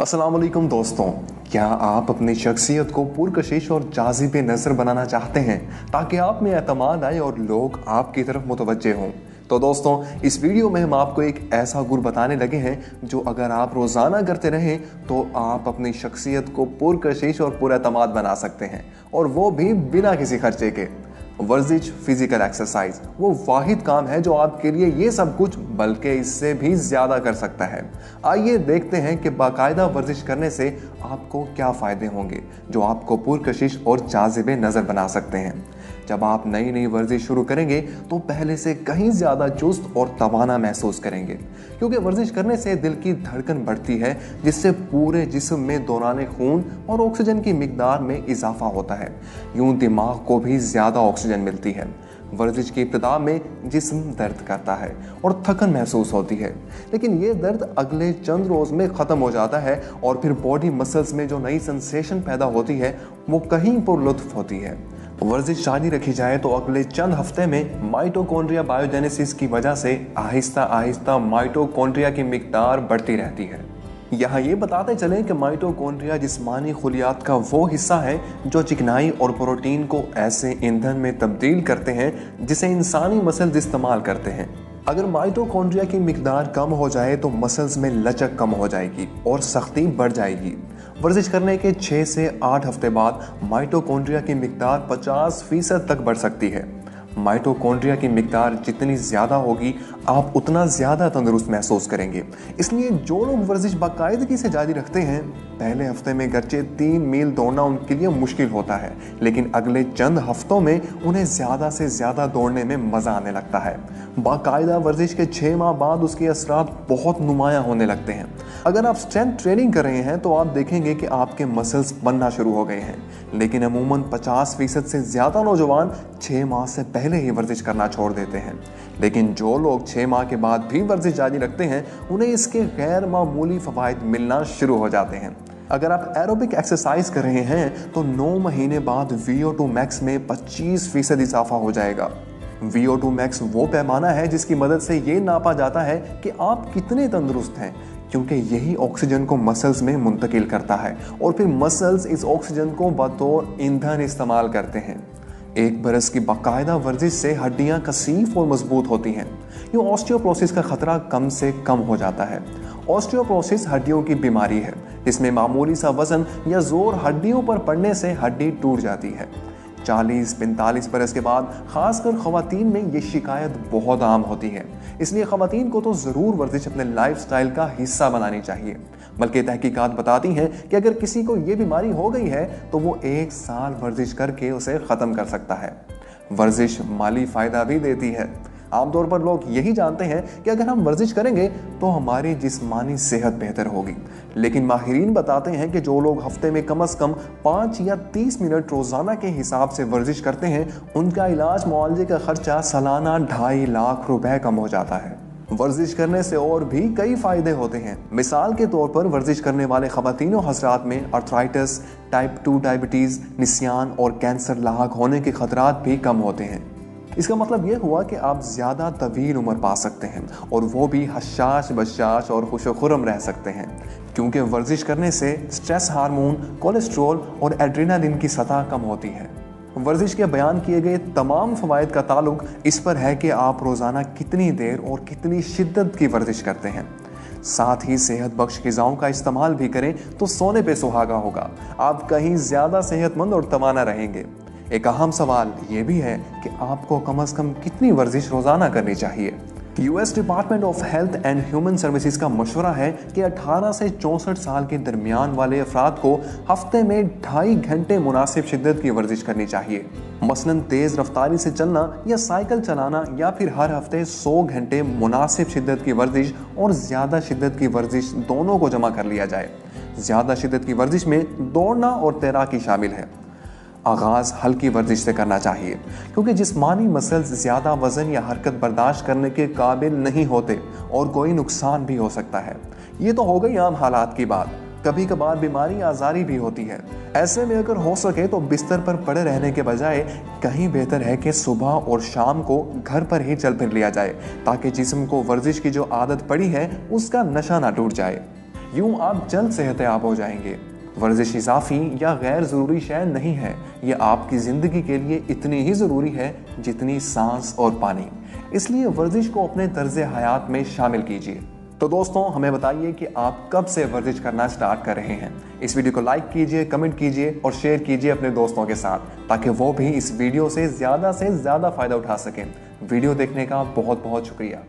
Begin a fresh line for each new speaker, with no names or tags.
अस्सलाम वालेकुम दोस्तों, क्या आप अपनी शख्सियत को पुरकशिश और जाज़िब नज़र बनाना चाहते हैं ताकि आप में एतमाद आए और लोग आपकी तरफ मुतवज्जे हों? तो दोस्तों, इस वीडियो में हम आपको एक ऐसा गुर बताने लगे हैं जो अगर आप रोज़ाना करते रहें तो आप अपनी शख्सियत को पुरकशिश और पुरएतमाद बना सकते हैं, और वो भी बिना किसी खर्चे के। वर्जिश, फिजिकल एक्सरसाइज वो वाहिद काम है जो आपके लिए ये सब कुछ बल्कि इससे भी ज़्यादा कर सकता है। आइए देखते हैं कि बाकायदा वर्जिश करने से आपको क्या फ़ायदे होंगे जो आपको पुरकशिश और जाज़िब नज़र बना सकते हैं। जब आप नई नई वर्जिश शुरू करेंगे तो पहले से कहीं ज़्यादा चुस्त और तवाना महसूस करेंगे, क्योंकि वर्जिश करने से दिल की धड़कन बढ़ती है, जिससे पूरे जिस्म में दौरान खून और ऑक्सीजन की मिकदार में इजाफा होता है। यूं दिमाग को भी ज़्यादा ऑक्सीजन मिलती है। वर्जिश की इब्तिदा में जिस्म दर्द करता है और थकन महसूस होती है, लेकिन ये दर्द अगले चंद रोज़ में ख़त्म हो जाता है और फिर बॉडी मसल्स में जो नई सेंसेशन पैदा होती है वो कहीं पुरलुत्फ होती है। वर्जिश जारी रखी जाए तो अगले चंद हफ्ते में माइटोकॉन्ड्रिया बायोजेनेसिस की वजह से आहिस्ता आहिस्ता माइटोकॉन्ड्रिया की मिकदार बढ़ती रहती है। यहाँ ये बताते चलें कि माइटोकॉन्ड्रिया जिस्मानी खुलियात का वो हिस्सा है जो चिकनाई और प्रोटीन को ऐसे ईंधन में तब्दील करते हैं जिसे इंसानी मसल्स इस्तेमाल करते हैं। अगर माइटोकॉन्ड्रिया की मिकदार कम हो जाए तो मसल्स में लचक कम हो जाएगी और सख्ती बढ़ जाएगी। वर्जिश करने के 6 से 8 हफ्ते बाद माइटोकॉन्ड्रिया की मिकदार 50% तक बढ़ सकती है। माइटोकॉन्ड्रिया की मिकदार जितनी ज़्यादा होगी आप उतना ज़्यादा तंदुरुस्त महसूस करेंगे। इसलिए जो लोग वर्जिश बाकायदगी से जारी रखते हैं, पहले हफ्ते में गरचे 3 मील दौड़ना उनके लिए मुश्किल होता है, लेकिन अगले चंद हफ्तों में उन्हें ज़्यादा से ज़्यादा दौड़ने में मज़ा आने लगता है। बाकायदा वर्जिश के 6 माह बाद उसके असरात बहुत नुमायाँ होने लगते हैं। अगर आप स्ट्रेंथ ट्रेनिंग कर रहे हैं तो आप देखेंगे कि आपके मसल्स बनना शुरू हो गए हैं, लेकिन अमूमन 50% से ज़्यादा नौजवान 6 माह से पहले ही वर्जिश करना छोड़ देते हैं। लेकिन जो लोग 6 माह के बाद भी वर्जिश जारी रखते हैं उन्हें इसके गैर मामूली फ़वाइद मिलना शुरू हो जाते हैं। अगर आप एरोबिक एक्सरसाइज कर रहे हैं तो 9 महीने बाद VO2 मैक्स में 25% इजाफा हो जाएगा। VO2 मैक्स वो पैमाना है जिसकी मदद से ये नापा जाता है कि आप कितने तंदुरुस्त हैं, क्योंकि यही ऑक्सीजन को मसल्स में मुंतकिल करता है और फिर मसल्स इस ऑक्सीजन को बतौर ईंधन इस्तेमाल करते हैं। एक बरस की बाकायदा वर्जिश से हड्डियां कसीफ और मजबूत होती हैं। यूँ ऑस्टियोपोरोसिस का खतरा कम से कम हो जाता है। ऑस्टियोपोरोसिस हड्डियों की बीमारी है जिसमें मामूली सा वजन या जोर हड्डियों पर पड़ने से हड्डी टूट जाती है। 40-45 बरस के बाद खासकर ख़वातीन में ये शिकायत बहुत आम होती है। इसलिए ख़वातीन को तो ज़रूर वर्जिश अपने लाइफस्टाइल का हिस्सा बनानी चाहिए। बल्कि तहकीकात बताती हैं कि अगर किसी को ये बीमारी हो गई है तो वो 1 साल वर्जिश करके उसे ख़त्म कर सकता है। वर्जिश माली फ़ायदा भी देती है। आमतौर पर लोग यही जानते हैं कि अगर हम वर्जिश करेंगे तो हमारी जिस्मानी सेहत बेहतर होगी, लेकिन माहिरीन बताते हैं कि जो लोग हफ्ते में कम से कम 5 या 30 मिनट रोज़ाना के हिसाब से वर्जिश करते हैं उनका इलाज मुआवजे का खर्चा सालाना 2.5 लाख रुपए कम हो जाता है। वर्जिश करने से और भी कई फ़ायदे होते हैं। मिसाल के तौर पर वर्जिश करने वाले ख़वातीन हज़रात में आर्थराइटिस, टाइप 2 डायबिटीज़, निस्यान और कैंसर लाहक होने के खतरात भी कम होते हैं। इसका मतलब यह हुआ कि आप ज़्यादा तवील उम्र पा सकते हैं और वो भी हशाश बशाश और खुश-खुर्रम रह सकते हैं, क्योंकि वर्जिश करने से स्ट्रेस हार्मोन, कोलेस्ट्रॉल और एड्रेनालिन की सतह कम होती है। वर्जिश के बयान किए गए तमाम फ़वाइद का ताल्लुक इस पर है कि आप रोज़ाना कितनी देर और कितनी शिद्दत की वर्जिश करते हैं। साथ ही सेहत बख्श ग़िज़ाओं का इस्तेमाल भी करें तो सोने पे सुहागा होगा। आप कहीं ज़्यादा सेहतमंद और तवाना रहेंगे। एक अहम सवाल ये भी है कि आपको कम से कम कितनी वर्जिश रोज़ाना करनी चाहिए। US department of health and human services का मशवरा है कि 18 से 64 साल के दरमियान वाले अफराद को हफ्ते में 2.5 घंटे मुनासिब शिद्दत की वर्जिश करनी चाहिए। मसलन तेज़ रफ्तारी से चलना या साइकिल चलाना, या फिर हर हफ्ते 100 घंटे मुनासिब शिद्दत की वर्जिश और ज़्यादा शिद्दत की वर्जिश दोनों को जमा कर लिया जाए। ज़्यादा शिद्दत की वर्जिश में दौड़ना और तैराकी शामिल है। आगाज़ हल्की वर्जिश से करना चाहिए, क्योंकि जिस्मानी मसल्स ज़्यादा वज़न या हरकत बर्दाश्त करने के काबिल नहीं होते और कोई नुकसान भी हो सकता है। ये तो हो गई आम हालात की बात। कभी कभार बीमारी आज़ारी भी होती है। ऐसे में अगर हो सके तो बिस्तर पर पड़े रहने के बजाय कहीं बेहतर है कि सुबह और शाम को घर पर ही चल फिर लिया जाए, ताकि जिस्म को वर्जिश की जो आदत पड़ी है उसका नशा ना टूट जाए। यूं आप जल्द सेहतयाब हो जाएंगे। वर्जिश इजाफी या गैर ज़रूरी शय नहीं है, ये आपकी ज़िंदगी के लिए इतनी ही ज़रूरी है जितनी सांस और पानी। इसलिए वर्जिश को अपने तर्ज हयात में शामिल कीजिए। तो दोस्तों, हमें बताइए कि आप कब से वर्जिश करना स्टार्ट कर रहे हैं। इस वीडियो को लाइक कीजिए, कमेंट कीजिए और शेयर कीजिए अपने दोस्तों के साथ, ताकि वो भी इस वीडियो से ज़्यादा फ़ायदा उठा सकें। वीडियो देखने का बहुत बहुत शुक्रिया।